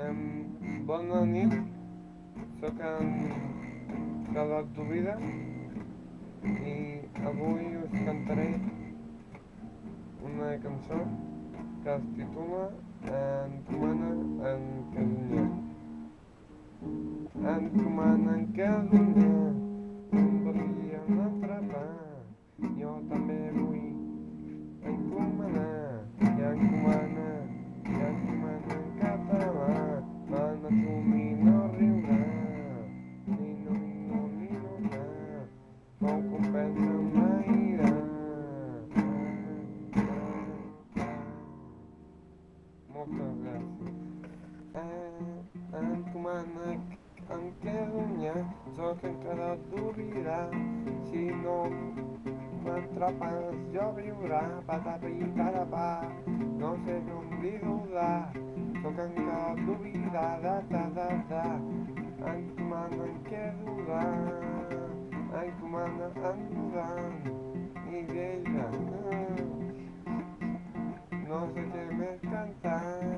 Bona nit, sóc en Carlos Dubida i avui us cantaré una cançó que es titula Encomana en Catalunya. Encomana en Catalunya, em volien atrapar, jo també vull encomanar, i encomana en català, mana tu mi no riurà, ni no, com compensa m'airà. Moltes gràcies. Encomana en Catalunya, sóc encara d'oblidar, si no m'atrapes jo viurà, patapà, no sé com oblidar, sóc encara d'oblidar, encomana en Catalunya, encomana en Duran, i Lleida, no sé què més cantar.